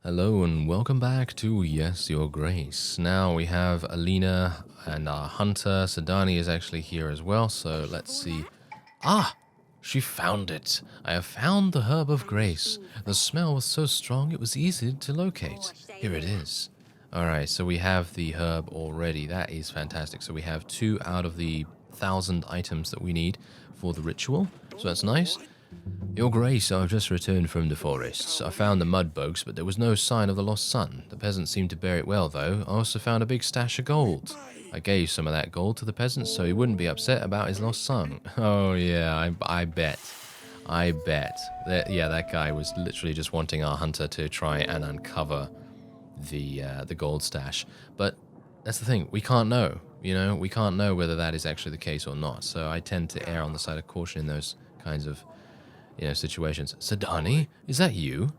Hello and welcome back to Yes, Your Grace. Now we have Alina and our hunter. Sadani is actually here as well, so let's see. Ah! She found it! I have found the Herb of Grace. The smell was so strong it was easy to locate. Here it is. Alright, so we have the herb already. That is fantastic. So we have 2 out of the 1,000 items that we need for the ritual. So that's nice. Your Grace, I have just returned from the forests. I found the mud bugs, but there was no sign of the lost son. The peasants seemed to bear it well, though. I also found a big stash of gold. I gave some of that gold to the peasants so he wouldn't be upset about his lost son. Oh, yeah, I bet. I bet. That guy was literally just wanting our hunter to try and uncover the gold stash. But that's the thing, we can't know. You know, we can't know whether that is actually the case or not. So I tend to err on the side of caution in those kinds of situations. Sadani, is that you?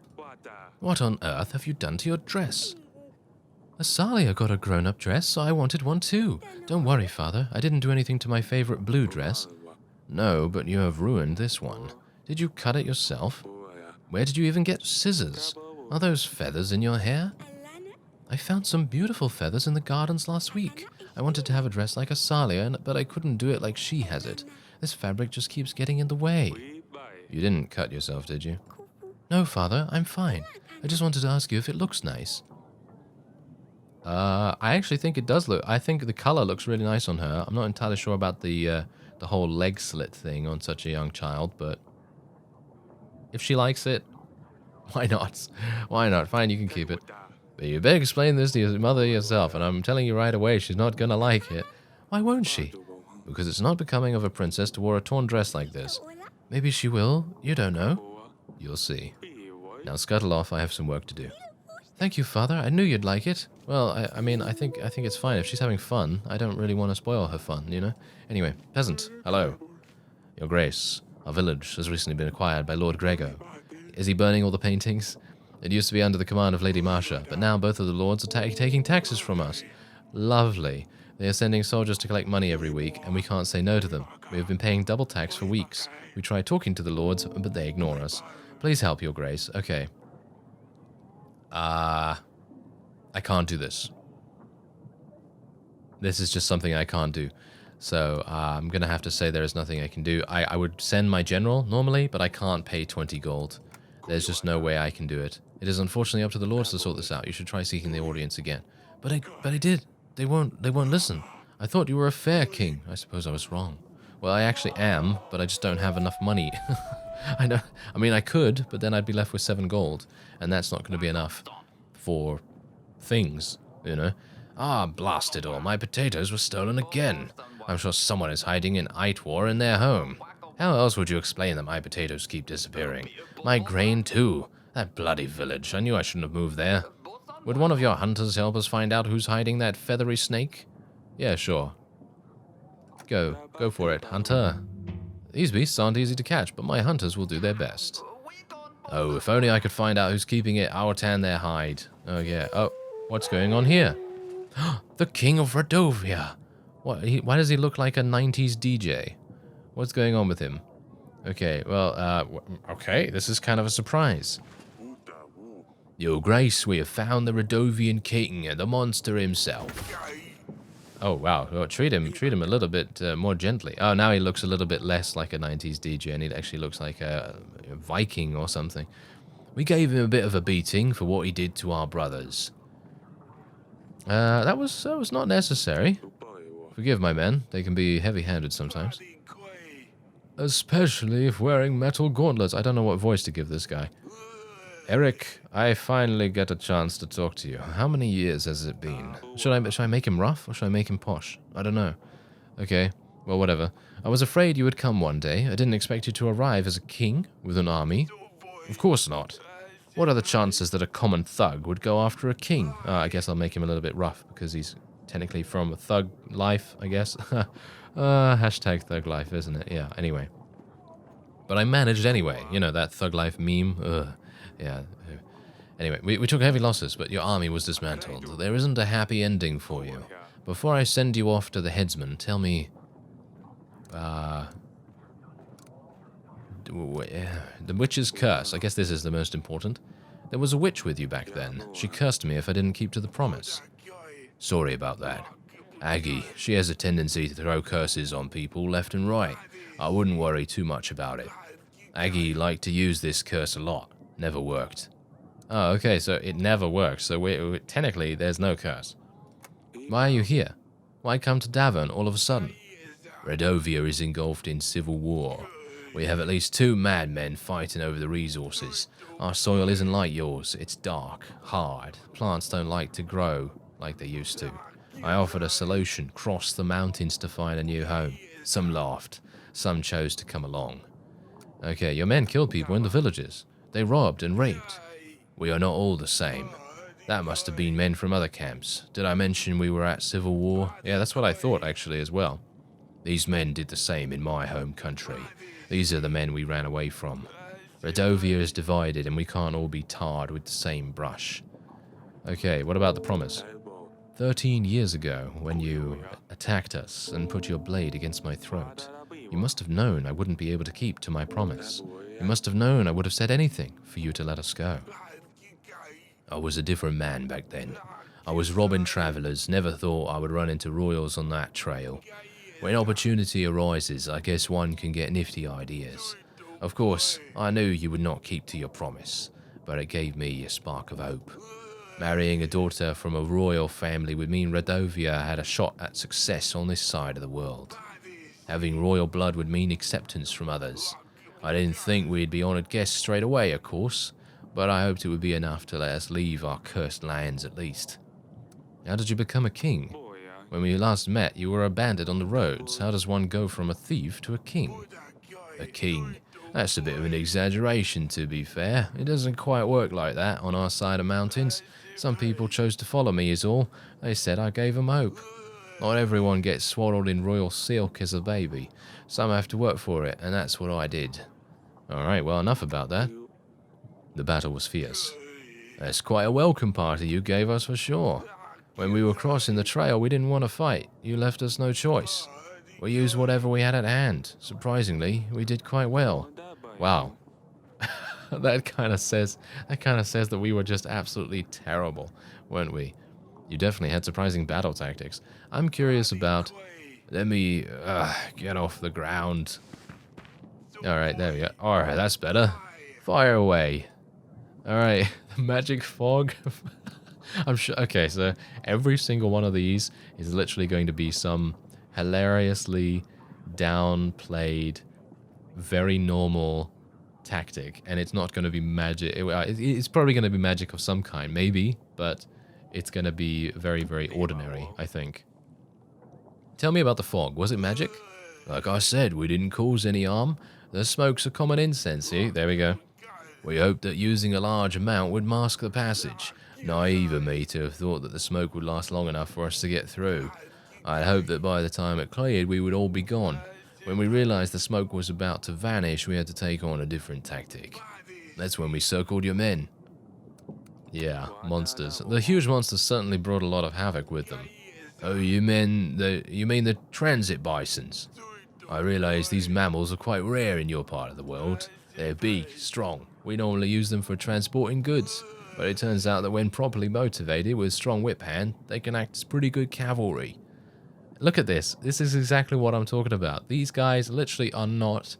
What on earth have you done to your dress? Asalia got a grown-up dress, so I wanted one too. Don't worry, Father. I didn't do anything to my favorite blue dress. No, but you have ruined this one. Did you cut it yourself? Where did you even get scissors? Are those feathers in your hair? I found some beautiful feathers in the gardens last week. I wanted to have a dress like Asalia, but I couldn't do it like she has it. This fabric just keeps getting in the way. You didn't cut yourself, did you? No, Father, I'm fine. I just wanted to ask you if it looks nice. I actually think it does look... I think the color looks really nice on her. I'm not entirely sure about the whole leg slit thing on such a young child, but... if she likes it, why not? Why not? Fine, you can keep it. But you better explain this to your mother yourself, and I'm telling you right away, she's not gonna like it. Why won't she? Because it's not becoming of a princess to wear a torn dress like this. Maybe she will. You don't know. You'll see. Now scuttle off. I have some work to do. Thank you, Father. I knew you'd like it. Well, I mean, I think it's fine. If she's having fun, I don't really want to spoil her fun, you know? Anyway, peasant, hello. Your Grace, our village has recently been acquired by Lord Grego. Is he burning all the paintings? It used to be under the command of Lady Marcia, but now both of the lords are taking taxes from us. Lovely. They are sending soldiers to collect money every week, and we can't say no to them. We have been paying double tax for weeks. We try talking to the lords, but they ignore us. Please help, Your Grace. Okay. I can't do this. This is just something I can't do. So I'm going to have to say there is nothing I can do. I would send my general normally, but I can't pay 20 gold. There's just no way I can do it. It is unfortunately up to the lords to sort this out. You should try seeking the audience again. But I did. They won't listen. I thought you were a fair king. I suppose I was wrong. Well, I actually am, but I just don't have enough money. I know. I mean, I could, but then I'd be left with 7 gold, and that's not going to be enough for things, you know. Ah, blast it all. My potatoes were stolen again. I'm sure someone is hiding in Eitwar in their home. How else would you explain that my potatoes keep disappearing? My grain, too. That bloody village. I knew I shouldn't have moved there. Would one of your hunters help us find out who's hiding that feathery snake? Yeah, sure. Go for it, hunter. These beasts aren't easy to catch, but my hunters will do their best. Oh, if only I could find out who's keeping it, I'll tan their hide. Oh, yeah. Oh, what's going on here? The King of Rodovia. Why does he look like a 90s DJ? What's going on with him? Okay, well, okay, this is kind of a surprise. Your Grace, we have found the Rodovian king and the monster himself. Oh, wow. Well, treat him a little bit more gently. Oh, now he looks a little bit less like a 90s DJ, and he actually looks like a Viking or something. We gave him a bit of a beating for what he did to our brothers. That was not necessary. Forgive my men. They can be heavy-handed sometimes. Especially if wearing metal gauntlets. I don't know what voice to give this guy. Eric, I finally get a chance to talk to you. How many years has it been? Should I make him rough, or should I make him posh? I don't know. Okay, well, whatever. I was afraid you would come one day. I didn't expect you to arrive as a king with an army. Of course not. What are the chances that a common thug would go after a king? I guess I'll make him a little bit rough, because he's technically from a thug life, I guess. Hashtag thug life, isn't it? Yeah, anyway. But I managed anyway. You know, that thug life meme. Ugh. Yeah. Anyway, we took heavy losses, but your army was dismantled. There isn't a happy ending for you. Before I send you off to the headsman, tell me... the witch's curse. I guess this is the most important. There was a witch with you back then. She cursed me if I didn't keep to the promise. Sorry about that. Aggie, she has a tendency to throw curses on people left and right. I wouldn't worry too much about it. Aggie liked to use this curse a lot. Never worked. Oh, okay, so it never works. So technically, there's no curse. Why are you here? Why come to Davern all of a sudden? Redovia is engulfed in civil war. We have at least 2 madmen fighting over the resources. Our soil isn't like yours. It's dark, hard. Plants don't like to grow like they used to. I offered a solution, crossed the mountains to find a new home. Some laughed. Some chose to come along. Okay, your men killed people in the villages. They robbed and raped. We are not all the same. That must have been men from other camps. Did I mention we were at civil war? Yeah, that's what I thought actually as well. These men did the same in my home country. These are the men we ran away from. Redovia is divided and we can't all be tarred with the same brush. Okay, what about the promise? 13 years ago, when you attacked us and put your blade against my throat, you must have known I wouldn't be able to keep to my promise. You must have known I would have said anything for you to let us go. I was a different man back then. I was robbing travelers, never thought I would run into royals on that trail. When opportunity arises, I guess one can get nifty ideas. Of course, I knew you would not keep to your promise, but it gave me a spark of hope. Marrying a daughter from a royal family would mean Redovia had a shot at success on this side of the world. Having royal blood would mean acceptance from others. I didn't think we'd be honoured guests straight away, of course, but I hoped it would be enough to let us leave our cursed lands at least. How did you become a king? When we last met, you were a bandit on the roads. How does one go from a thief to a king? A king? That's a bit of an exaggeration, to be fair. It doesn't quite work like that on our side of mountains. Some people chose to follow me is all. They said I gave them hope. Not everyone gets swaddled in royal silk as a baby. Some have to work for it, and that's what I did. Alright, well, enough about that. The battle was fierce. That's quite a welcome party you gave us for sure. When we were crossing the trail, we didn't want to fight. You left us no choice. We used whatever we had at hand. Surprisingly, we did quite well. Wow. that kind of says that we were just absolutely terrible, weren't we? You definitely had surprising battle tactics. I'm curious about... Let me get off the ground. Alright, there we go. Alright, that's better. Fire away. Alright, magic fog. I'm sure. Okay, so every single one of these is literally going to be some hilariously downplayed, very normal tactic, and it's not going to be magic. It's probably going to be magic of some kind, maybe, but it's going to be very, very ordinary, I think. Tell me about the fog. Was it magic? Like I said, we didn't cause any harm. The smoke's a common incense. See, there we go. We hoped that using a large amount would mask the passage. Naive of me to have thought that the smoke would last long enough for us to get through. I'd hoped that by the time it cleared, we would all be gone. When we realized the smoke was about to vanish, we had to take on a different tactic. That's when we circled your men. Yeah, monsters. The huge monsters certainly brought a lot of havoc with them. Oh, you mean the transit bisons? I realize these mammals are quite rare in your part of the world. They're big, strong. We normally use them for transporting goods. But it turns out that when properly motivated with strong whip hand, they can act as pretty good cavalry. Look at this. This is exactly what I'm talking about. These guys literally are not...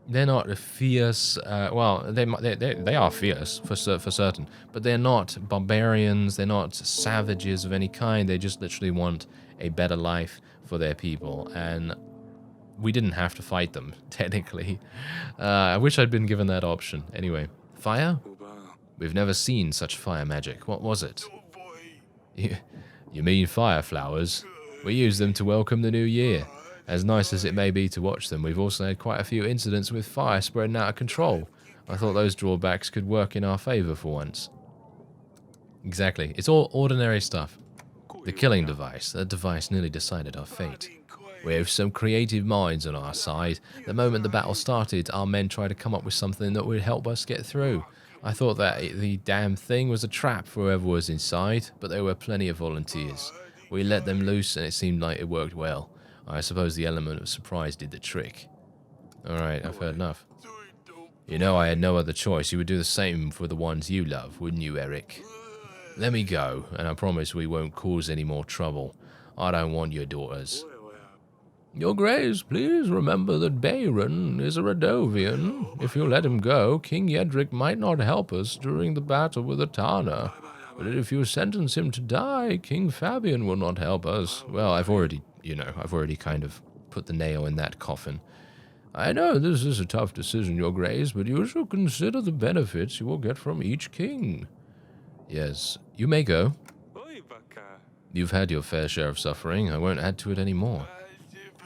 They're not fierce... well, they are fierce, for certain. But they're not barbarians. They're not savages of any kind. They just literally want a better life for their people. And we didn't have to fight them, technically. I wish I'd been given that option. Anyway, fire? We've never seen such fire magic. What was it? You mean fire flowers? We use them to welcome the new year. As nice as it may be to watch them, we've also had quite a few incidents with fire spreading out of control. I thought those drawbacks could work in our favor for once. Exactly. It's all ordinary stuff. The killing device. That device nearly decided our fate. We have some creative minds on our side. The moment the battle started, our men tried to come up with something that would help us get through. I thought that the damn thing was a trap for whoever was inside, but there were plenty of volunteers. We let them loose and it seemed like it worked well. I suppose the element of surprise did the trick. Alright, I've heard enough. You know I had no other choice. You would do the same for the ones you love, wouldn't you, Eric? Let me go, and I promise we won't cause any more trouble. I don't want your daughters. Your Grace, please remember that Bayron is a Radovian. If you let him go, King Yedric might not help us during the battle with Atana. But if you sentence him to die, King Fabian will not help us. Well, I've already kind of put the nail in that coffin. I know this is a tough decision, Your Grace, but you should consider the benefits you will get from each king. Yes, you may go. You've had your fair share of suffering. I won't add to it any more.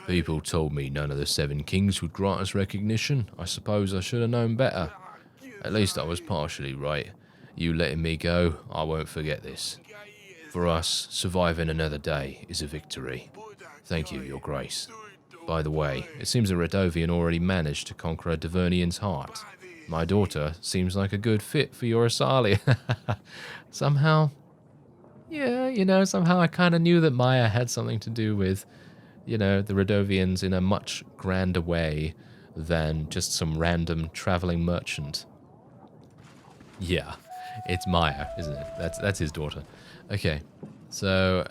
People told me none of the 7 kings would grant us recognition. I suppose I should have known better. At least I was partially right. You letting me go, I won't forget this. For us, surviving another day is a victory. Thank you, Your Grace. By the way, it seems a Radovian already managed to conquer a Divernian's heart. My daughter seems like a good fit for your Asali. Somehow, yeah, somehow I kind of knew that Maya had something to do with, the Radovians in a much grander way than just some random traveling merchant. Yeah, it's Maya, isn't it? That's his daughter. Okay, so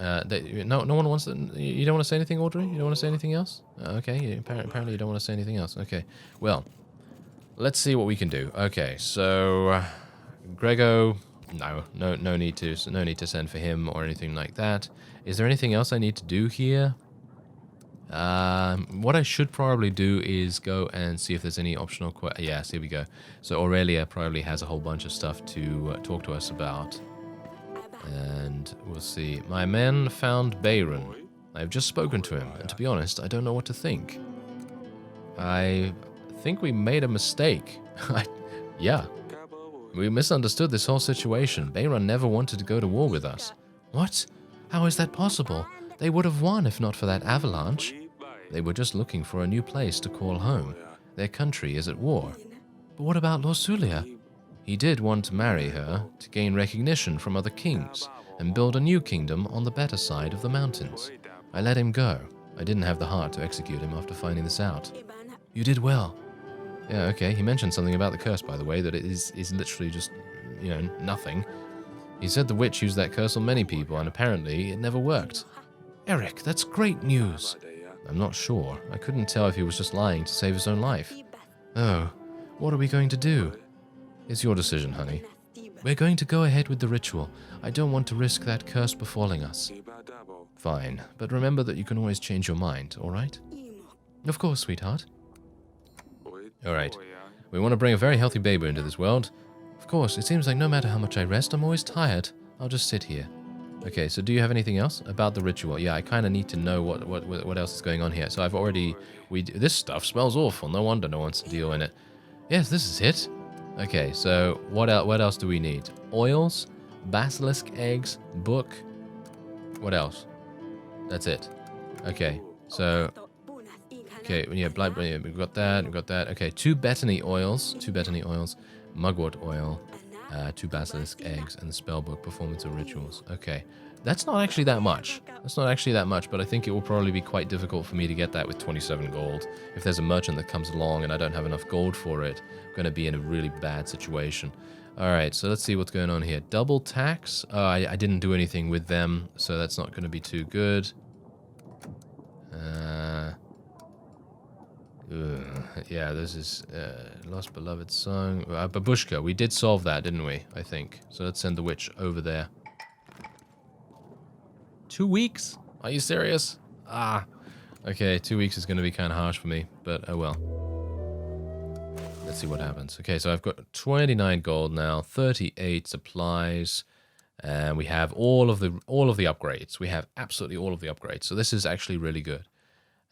no one wants to. You don't want to say anything, Audrey? You don't want to say anything else? Okay, apparently you don't want to say anything else. Okay, well, let's see what we can do. Okay, so Grego, no need to send for him or anything like that. Is there anything else I need to do here? What I should probably do is go and see if there's any optional yes, here we go. So Aurelia probably has a whole bunch of stuff to talk to us about. And we'll see. My men found Bayron. I've just spoken to him, and to be honest, I don't know what to think. I think we made a mistake. Yeah. We misunderstood this whole situation. Bayron never wanted to go to war with us. What? How is that possible? They would have won if not for that avalanche. They were just looking for a new place to call home. Their country is at war. But what about Lorsulia? He did want to marry her to gain recognition from other kings and build a new kingdom on the better side of the mountains. I let him go. I didn't have the heart to execute him after finding this out. You did well. Yeah, okay. He mentioned something about the curse, by the way, that it is literally just, nothing. He said the witch used that curse on many people, and apparently it never worked. Eric, that's great news. I'm not sure. I couldn't tell if he was just lying to save his own life. Oh, what are we going to do? It's your decision, honey. We're going to go ahead with the ritual. I don't want to risk that curse befalling us. Fine, but remember that you can always change your mind, alright? Of course, sweetheart. Alright. We want to bring a very healthy baby into this world. Of course, it seems like no matter how much I rest, I'm always tired. I'll just sit here. Okay, so do you have anything else about the ritual? Yeah, I kind of need to know what else is going on here. So I've already... This stuff smells awful. No wonder no one's to deal in it. Yes, this is it. Okay, so what else do we need? Oils, basilisk eggs, book. What else? That's it. Okay, so... Okay, yeah, we've got that. Okay, 2 betony oils, mugwort oil, 2 basilisk eggs, and the spellbook performance of rituals. Okay, that's not actually that much. But I think it will probably be quite difficult for me to get that with 27 gold. If there's a merchant that comes along and I don't have enough gold for it, I'm going to be in a really bad situation. Alright, so let's see what's going on here. Double tax. I didn't do anything with them, so that's not going to be too good. Yeah, this is Lost Beloved Song. Babushka, we did solve that, didn't we? I think. So let's send the witch over there. 2 weeks? Are you serious? Okay, 2 weeks is going to be kind of harsh for me, but oh well. Let's see what happens. Okay, so I've got 29 gold now, 38 supplies, and we have all of the upgrades. We have absolutely all of the upgrades. So this is actually really good.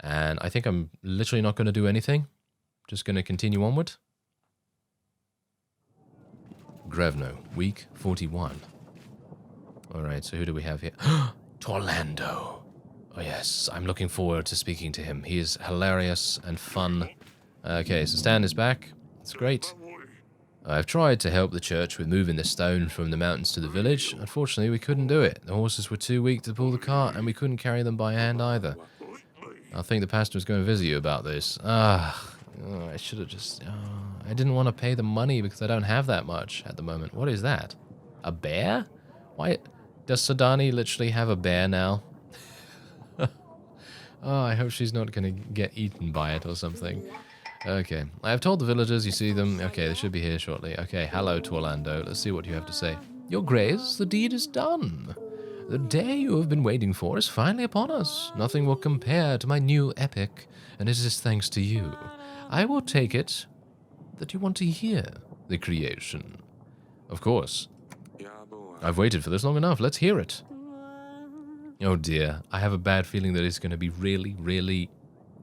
And I think I'm literally not going to do anything. Just going to continue onward. Grevno, week 41. Alright, so who do we have here? Torlando. Oh yes, I'm looking forward to speaking to him. He is hilarious and fun. Okay, so Stan is back. That's great. I've tried to help the church with moving the stone from the mountains to the village. Unfortunately, we couldn't do it. The horses were too weak to pull the cart, and we couldn't carry them by hand either. I think the pastor was going to visit you about this. I should have just... I didn't want to pay the money because I don't have that much at the moment. What is that? A bear? Why does Sadani literally have a bear now? Oh, I hope she's not going to get eaten by it or something. Okay, I have told the villagers, you see them. Okay, they should be here shortly. Okay, hello to Orlando. Let's see what you have to say. Your Grace, the deed is done. The day you have been waiting for is finally upon us. Nothing will compare to my new epic, and it is thanks to you. I will take it that you want to hear the creation. Of course. I've waited for this long enough. Let's hear it. Oh dear, I have a bad feeling that it's going to be really, really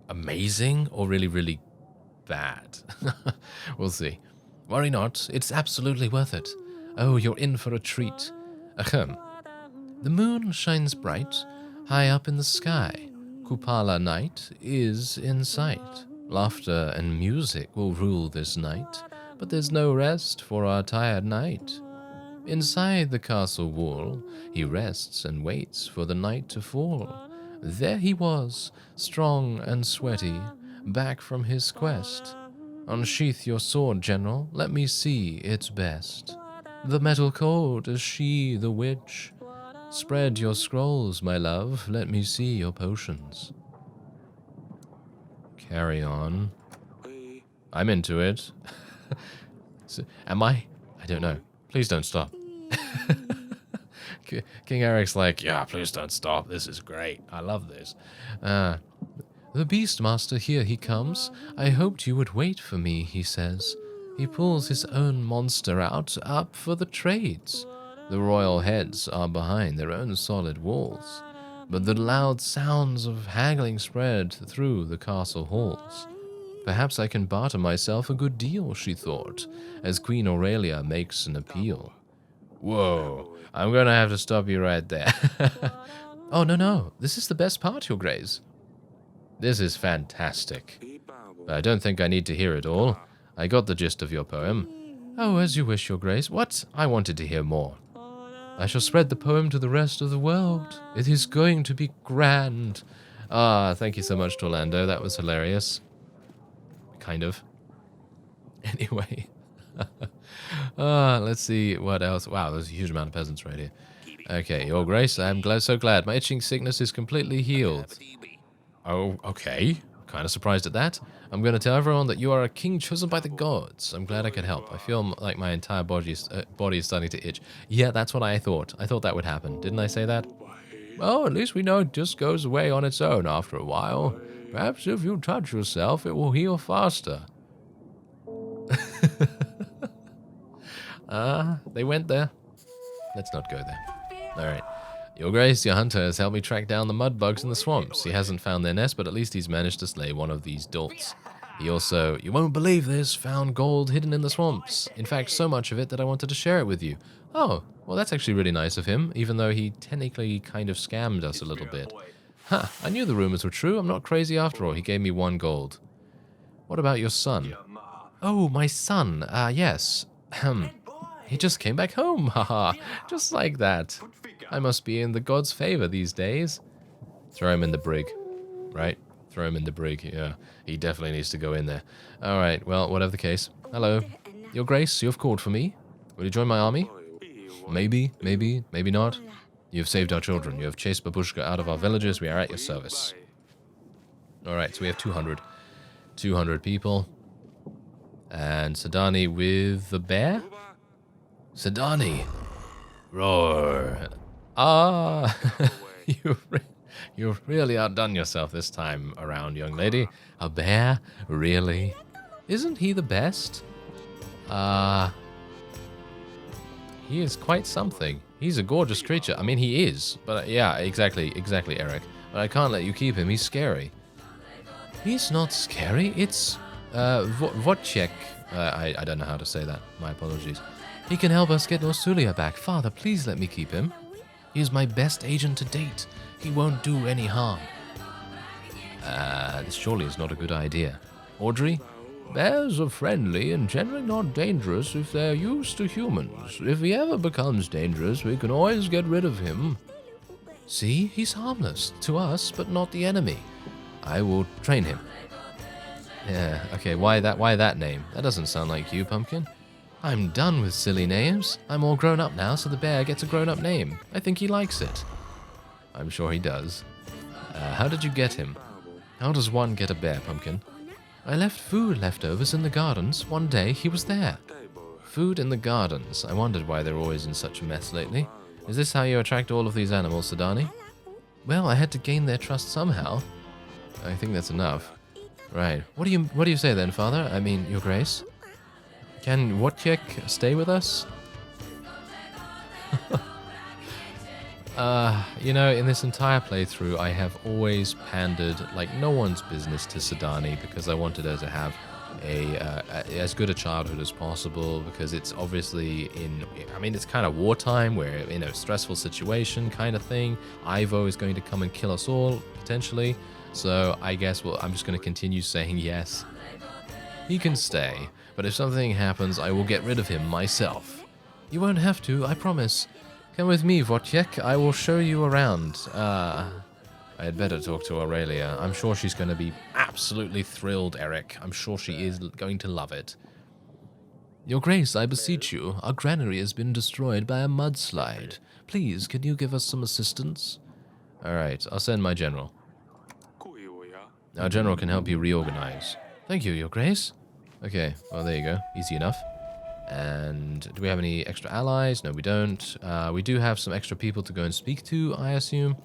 amazing or really, really bad. We'll see. Worry not, it's absolutely worth it. Oh, you're in for a treat. Ahem. The moon shines bright, high up in the sky. Kupala night is in sight. Laughter and music will rule this night, but there's no rest for our tired knight. Inside the castle wall, he rests and waits for the night to fall. There he was, strong and sweaty, back from his quest. Unsheath your sword, General, let me see its best. The metal cold is she, the witch. Spread your scrolls, my love, let me see your potions. Carry on. I'm into it. So, am I? I don't know. Please don't stop. King Eric's like, yeah, please don't stop. This is great. I love this. The Beastmaster, here he comes. I hoped you would wait for me, he says. He pulls his own monster out, up for the trades. The royal heads are behind their own solid walls, but the loud sounds of haggling spread through the castle halls. Perhaps I can barter myself a good deal, she thought, as Queen Aurelia makes an appeal. Whoa, I'm gonna have to stop you right there. Oh, no, this is the best part, Your Grace. This is fantastic. But I don't think I need to hear it all. I got the gist of your poem. Oh, as you wish, Your Grace. What? I wanted to hear more. I shall spread the poem to the rest of the world. It is going to be grand. Ah, thank you so much, Orlando. That was hilarious. Kind of. Anyway. Let's see what else. Wow, there's a huge amount of peasants right here. Okay, Your Grace, I'm so glad. My itching sickness is completely healed. Oh, okay. Kind of surprised at that. I'm going to tell everyone that you are a king chosen by the gods. I'm glad I could help. I feel like my entire body is starting to itch. Yeah, that's what I thought. I thought that would happen. Didn't I say that? Well, at least we know it just goes away on its own after a while. Perhaps if you touch yourself, it will heal faster. They went there. Let's not go there. Alright. Your Grace, your hunter has helped me track down the mud bugs in the swamps. He hasn't found their nest, but at least he's managed to slay one of these dolts. He also, you won't believe this, found gold hidden in the swamps. In fact, so much of it that I wanted to share it with you. Oh, well that's actually really nice of him, even though he technically kind of scammed us a little bit. Huh, I knew the rumors were true. I'm not crazy after all. He gave me 1 gold. What about your son? Oh, my son. Yes. He just came back home. Haha. Just like that. I must be in the god's favor these days. Throw him in the brig. Right? Throw him in the brig. Yeah. He definitely needs to go in there. Alright, well, whatever the case. Hello. Your Grace, you have called for me. Will you join my army? Maybe, maybe not. You have saved our children. You have chased Babushka out of our villages. We are at your service. Alright, so we have 200. 200 people. And Sadani with the bear? Sadani! Roar! Ah! You've really outdone yourself this time around, young lady. A bear? Really? Isn't he the best? He is quite something. He's a gorgeous creature. I mean, he is. But yeah, exactly, Eric. But I can't let you keep him. He's scary. He's not scary. It's, Wojciech. I don't know how to say that. My apologies. He can help us get Norsulia back. Father, please let me keep him. He is my best agent to date. He won't do any harm. This surely is not a good idea. Audrey? Bears are friendly and generally not dangerous if they're used to humans. If he ever becomes dangerous, we can always get rid of him. See, he's harmless to us, but not the enemy. I will train him. Yeah, okay, why that name? That doesn't sound like you, Pumpkin. I'm done with silly names. I'm all grown up now, so the bear gets a grown-up name. I think he likes it. I'm sure he does. How did you get him? How does one get a bear, Pumpkin? I left food leftovers in the gardens. One day, he was there. Food in the gardens. I wondered why they're always in such a mess lately. Is this how you attract all of these animals, Sadani? Well, I had to gain their trust somehow. I think that's enough. Right. What do you say then, Father? I mean, Your Grace? Can Wojciech stay with us? You know, in this entire playthrough, I have always pandered like no one's business to Sadani because I wanted her to have as good a childhood as possible, because it's obviously it's kind of wartime, we're in a stressful situation kind of thing. Ivo is going to come and kill us all, potentially. So I guess, well, I'm just going to continue saying yes. He can stay, but if something happens, I will get rid of him myself. You won't have to, I promise. Come with me, Wojciech. I will show you around. I had better talk to Aurelia. I'm sure she's going to be absolutely thrilled, Eric. I'm sure she is going to love it. Your Grace, I beseech you, our granary has been destroyed by a mudslide. Please, can you give us some assistance? Alright, I'll send my general. Our general can help you reorganize. Thank you, Your Grace. Okay, well, there you go. Easy enough. And do we have any extra allies? No, we don't. We do have some extra people to go and speak to, I assume.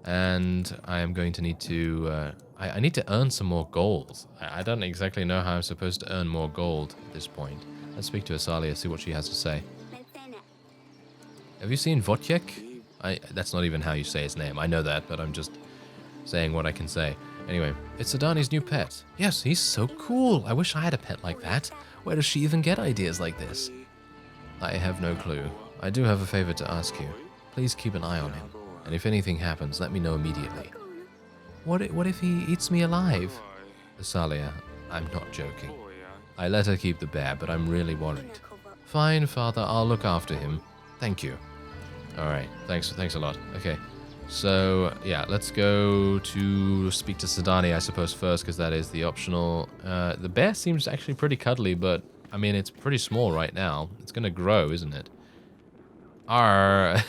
And I am going to need to... I need to earn some more gold. I don't exactly know how I'm supposed to earn more gold at this point. Let's speak to Asalia, see what she has to say. Have you seen Wojciech? That's not even how you say his name. I know that, but I'm just saying what I can say. Anyway, it's Sadani's new pet. Yes, he's so cool. I wish I had a pet like that. Where does she even get ideas like this? I have no clue. I do have a favor to ask you. Please keep an eye on him. And if anything happens, let me know immediately. What if he eats me alive? Asalia, I'm not joking. I let her keep the bear, but I'm really worried. Fine, Father, I'll look after him. Thank you. Alright, thanks a lot. Okay. So, yeah, let's go to speak to Sadani, I suppose, first, because that is the optional. The bear seems actually pretty cuddly, but, I mean, it's pretty small right now. It's going to grow, isn't it? Arr.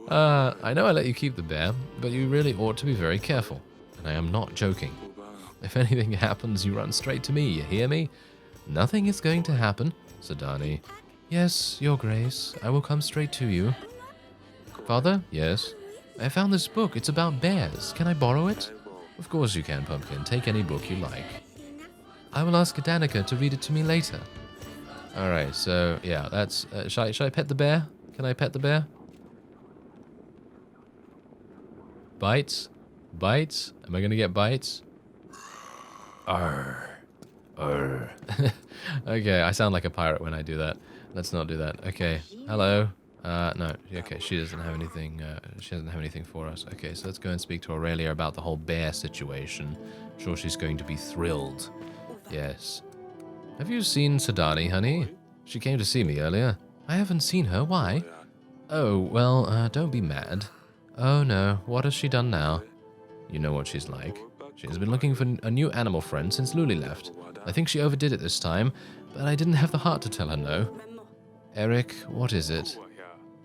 I know I let you keep the bear, but you really ought to be very careful. And I am not joking. If anything happens, you run straight to me, you hear me? Nothing is going to happen, Sadani. Yes, Your Grace, I will come straight to you. Father? Yes? I found this book. It's about bears. Can I borrow it? Of course you can, Pumpkin. Take any book you like. I will ask Danica to read it to me later. Alright, so, yeah, that's... Shall I pet the bear? Can I pet the bear? Bites? Bites? Am I going to get bites? Arr. Arr. Okay, I sound like a pirate when I do that. Let's not do that. Okay, hello. No, okay, she doesn't have anything, for us. Okay, so let's go and speak to Aurelia about the whole bear situation. I'm sure she's going to be thrilled. Yes. Have you seen Sadani, honey? She came to see me earlier. I haven't seen her, why? Oh, well, don't be mad. Oh no, what has she done now? You know what she's like. She has been looking for a new animal friend since Luli left. I think she overdid it this time, but I didn't have the heart to tell her no. Eric, what is it?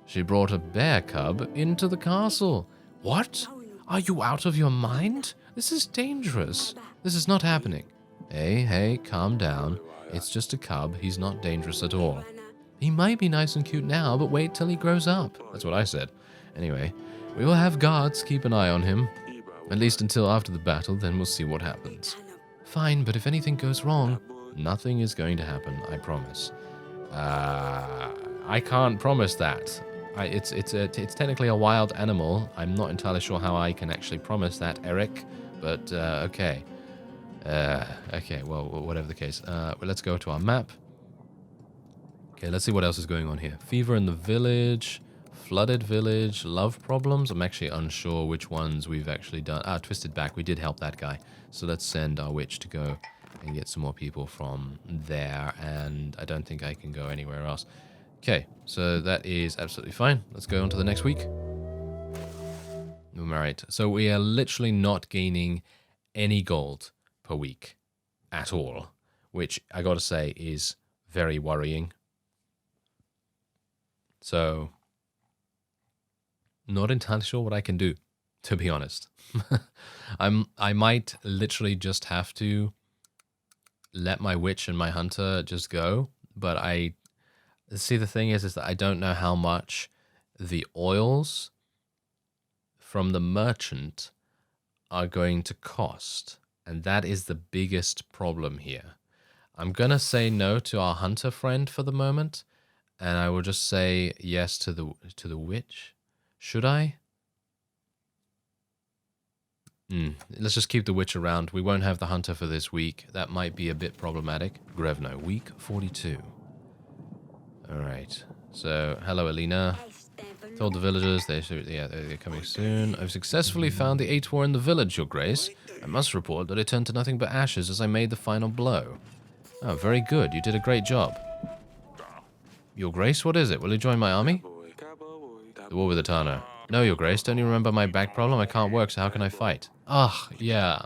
She brought a bear cub into the castle. What? Are you out of your mind? This is dangerous. This is not happening. Hey, calm down. It's just a cub. He's not dangerous at all. He might be nice and cute now, but wait till he grows up. That's what I said. Anyway, we will have guards keep an eye on him. At least until after the battle, then we'll see what happens. Fine, but if anything goes wrong, nothing is going to happen, I promise. I can't promise that. It's technically a wild animal. I'm not entirely sure how I can actually promise that, Eric. But, okay. Okay, well, whatever the case. Well, let's go to our map. Okay, let's see what else is going on here. Fever in the village. Flooded village. Love problems. I'm actually unsure which ones we've actually done. Twisted Back. We did help that guy. So let's send our witch to go and get some more people from there. And I don't think I can go anywhere else. Okay, so that is absolutely fine. Let's go on to the next week. Alright, so we are literally not gaining any gold per week at all, which I gotta say is very worrying. So, not entirely sure what I can do, to be honest. I might literally just have to let my witch and my hunter just go, but I see the thing is that I don't know how much the oils from the merchant are going to cost, and that is the biggest problem here. I'm gonna say no to our hunter friend for the moment, and I will just say yes to the witch. Should I? Let's just keep the witch around. We won't have the hunter for this week. That might be a bit problematic. Grevno, week 42. Alright. So, hello, Alina. Told the villagers they're coming soon. I've successfully found the 8-war in the village, Your Grace. I must report that it turned to nothing but ashes as I made the final blow. Oh, very good. You did a great job. Your Grace, what is it? Will you join my army? The war with the Tana. No, Your Grace, don't you remember my back problem? I can't work, so how can I fight? Ah, yeah,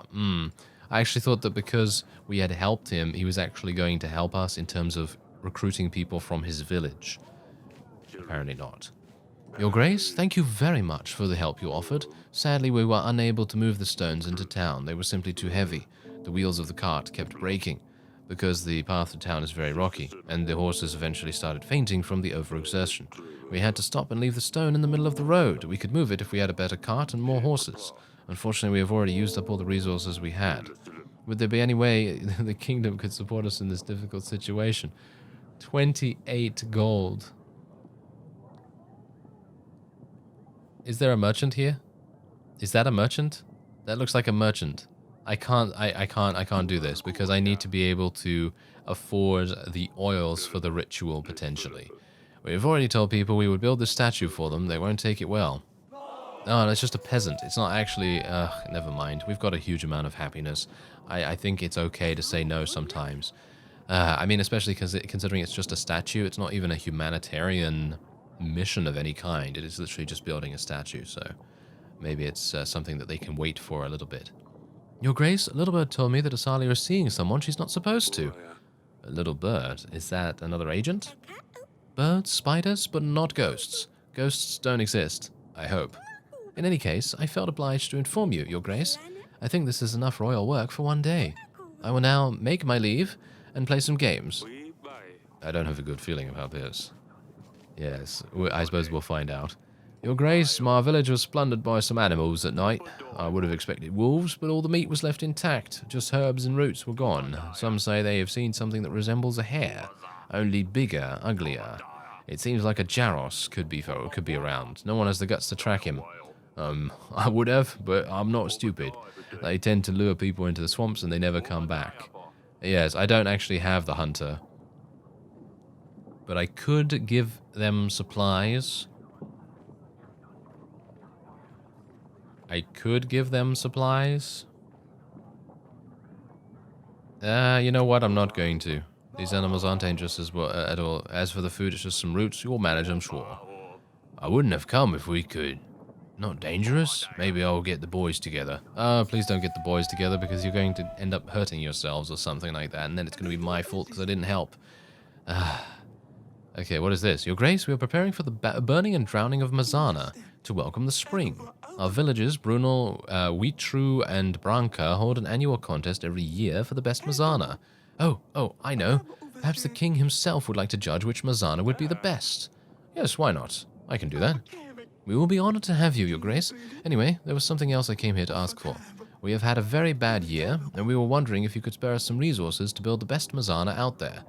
I actually thought that because we had helped him, he was actually going to help us in terms of recruiting people from his village. Apparently not. Your Grace, thank you very much for the help you offered. Sadly, we were unable to move the stones into town. They were simply too heavy. The wheels of the cart kept breaking, because the path to town is very rocky, and the horses eventually started fainting from the overexertion. We had to stop and leave the stone in the middle of the road. We could move it if we had a better cart and more horses. Unfortunately, we have already used up all the resources we had. Would there be any way the kingdom could support us in this difficult situation? 28 gold. Is there a merchant here? Is that a merchant? That looks like a merchant. I can't do this because I need to be able to afford the oils for the ritual potentially. We've already told people we would build this statue for them. They won't take it well. Oh, it's just a peasant. It's not actually... never mind. We've got a huge amount of happiness. I think it's okay to say no sometimes. I mean, especially considering it's just a statue. It's not even a humanitarian mission of any kind. It is literally just building a statue, so maybe it's something that they can wait for a little bit. Your Grace, a little bird told me that Asalia is seeing someone she's not supposed to. A little bird? Is that another agent? Birds, spiders, but not ghosts. Ghosts don't exist, I hope. In any case, I felt obliged to inform you, Your Grace. I think this is enough royal work for one day. I will now make my leave and play some games. I don't have a good feeling about this. Yes, I suppose we'll find out. Your Grace, my village was plundered by some animals at night. I would have expected wolves, but all the meat was left intact. Just herbs and roots were gone. Some say they have seen something that resembles a hare, only bigger, uglier. It seems like a Jaros could be around. No one has the guts to track him. I would have, but I'm not stupid. They tend to lure people into the swamps and they never come back. Yes, I don't actually have the hunter. But I could give them supplies. You know what? I'm not going to. These animals aren't dangerous at all. As for the food, it's just some roots. You'll manage, I'm sure. I wouldn't have come if we could. Not dangerous? Maybe I'll get the boys together. Please don't get the boys together because you're going to end up hurting yourselves or something like that, and then it's going to be my fault because I didn't help. Okay, what is this? Your Grace, we are preparing for the burning and drowning of Mazana to welcome the spring. Our villages, Brunel, Wheattrue, and Branca hold an annual contest every year for the best Mazana. Oh, I know. Perhaps the king himself would like to judge which Mazana would be the best. Yes, why not? I can do that. We will be honored to have you, Your Grace. Anyway, there was something else I came here to ask for. We have had a very bad year, and we were wondering if you could spare us some resources to build the best Mazana out there.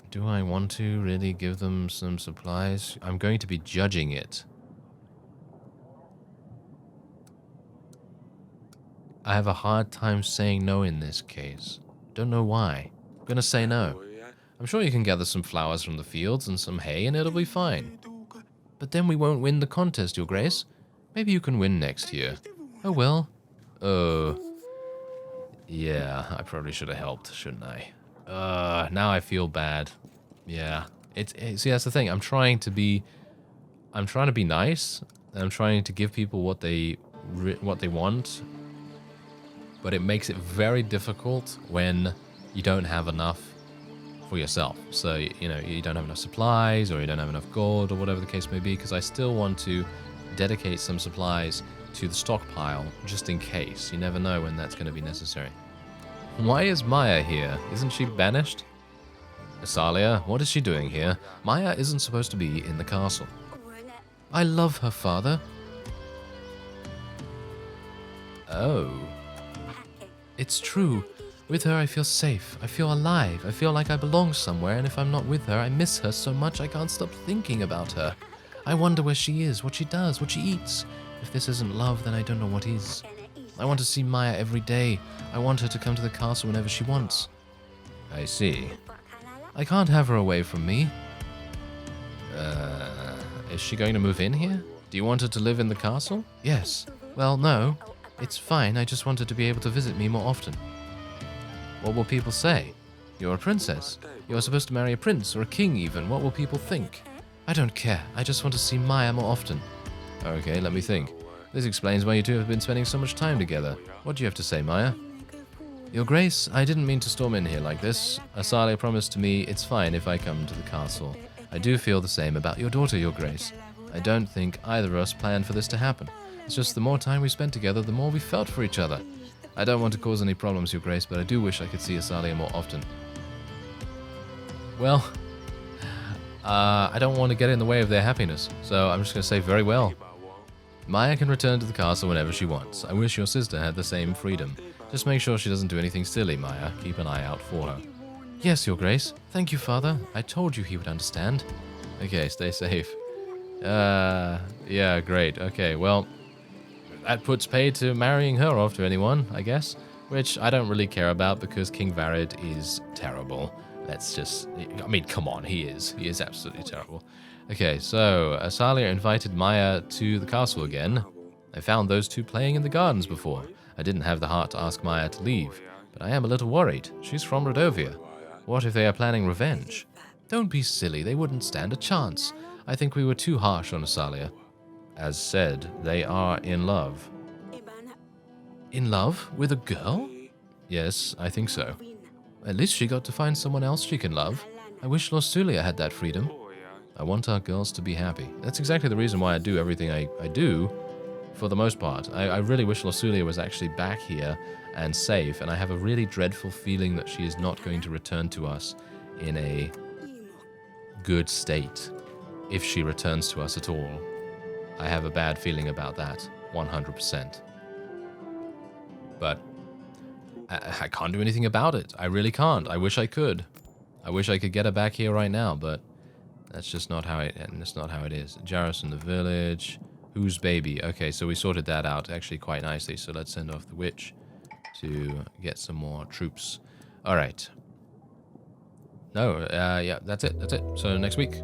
Do I want to really give them some supplies? I'm going to be judging it. I have a hard time saying no in this case. Don't know why. I'm gonna say no. I'm sure you can gather some flowers from the fields and some hay and it'll be fine. But then we won't win the contest, Your Grace. Maybe you can win next year. Oh well. Yeah, I probably should have helped, shouldn't I? Now I feel bad. Yeah. See, that's the thing. I'm trying to be nice, and I'm trying to give people what they want, but it makes it very difficult when you don't have enough for yourself. So, you know, you don't have enough supplies, or you don't have enough gold, or whatever the case may be, because I still want to dedicate some supplies to the stockpile, just in case. You never know when that's going to be necessary. Why is Maya here? Isn't she banished? Asalia, what is she doing here? Maya isn't supposed to be in the castle. I love her, father. Oh. It's true. With her, I feel safe. I feel alive. I feel like I belong somewhere, and if I'm not with her, I miss her so much I can't stop thinking about her. I wonder where she is, what she does, what she eats. If this isn't love, then I don't know what is. I want to see Maya every day. I want her to come to the castle whenever she wants. I see. I can't have her away from me. Is she going to move in here? Do you want her to live in the castle? Yes. Well, no. It's fine. I just want her to be able to visit me more often. What will people say? You're a princess. You're supposed to marry a prince, or a king even. What will people think? I don't care. I just want to see Maya more often. Okay, let me think. This explains why you two have been spending so much time together. What do you have to say, Maya? Your Grace, I didn't mean to storm in here like this. Asalia promised to me it's fine if I come to the castle. I do feel the same about your daughter, Your Grace. I don't think either of us planned for this to happen. It's just the more time we spent together, the more we felt for each other. I don't want to cause any problems, Your Grace, but I do wish I could see Asalia more often. Well, I don't want to get in the way of their happiness, so I'm just going to say very well. Maya can return to the castle whenever she wants. I wish your sister had the same freedom. Just make sure she doesn't do anything silly, Maya. Keep an eye out for her. Yes, Your Grace. Thank you, Father. I told you he would understand. Okay, stay safe. Yeah, great. Okay, well, that puts pay to marrying her off to anyone, I guess. Which I don't really care about because King Varid is terrible. Let's just... I mean, come on, he is. He is absolutely terrible. Okay, so Asalia invited Maya to the castle again. I found those two playing in the gardens before. I didn't have the heart to ask Maya to leave, but I am a little worried. She's from Rodovia. What if they are planning revenge? Don't be silly, they wouldn't stand a chance. I think we were too harsh on Asalia. As said, they are in love. In love? With a girl? Yes, I think so. At least she got to find someone else she can love. I wish Lordofcinder had that freedom. I want our girls to be happy. That's exactly the reason why I do everything I do, for the most part. I really wish Lordofcinder was actually back here and safe, and I have a really dreadful feeling that she is not going to return to us in a good state, if she returns to us at all. I have a bad feeling about that, 100%. But I can't do anything about it. I really can't. I wish I could. I wish I could get her back here right now, but that's just not how it is. Jairus in the village. Whose baby? Okay, so we sorted that out actually quite nicely. So let's send off the witch to get some more troops. All right. No, yeah, that's it. That's it. So next week.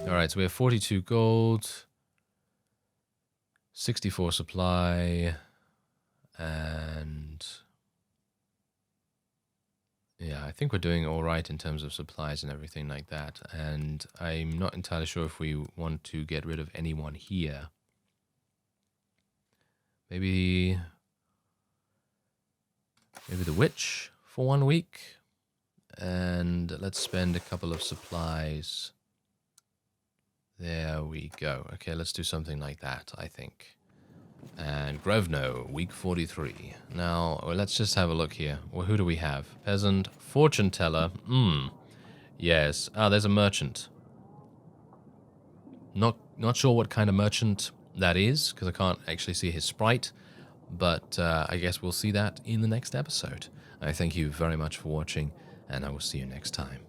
All right, so we have 42 gold, 64 supply, and yeah, I think we're doing all right in terms of supplies and everything like that. And I'm not entirely sure if we want to get rid of anyone here. Maybe the witch for 1 week. And let's spend a couple of supplies. There we go. Okay, let's do something like that, I think. And Grosvenor, week 43. Now, let's just have a look here. Well, who do we have? Peasant, fortune teller. Yes. Ah, there's a merchant. Not sure what kind of merchant that is, because I can't actually see his sprite. But I guess we'll see that in the next episode. I thank you very much for watching, and I will see you next time.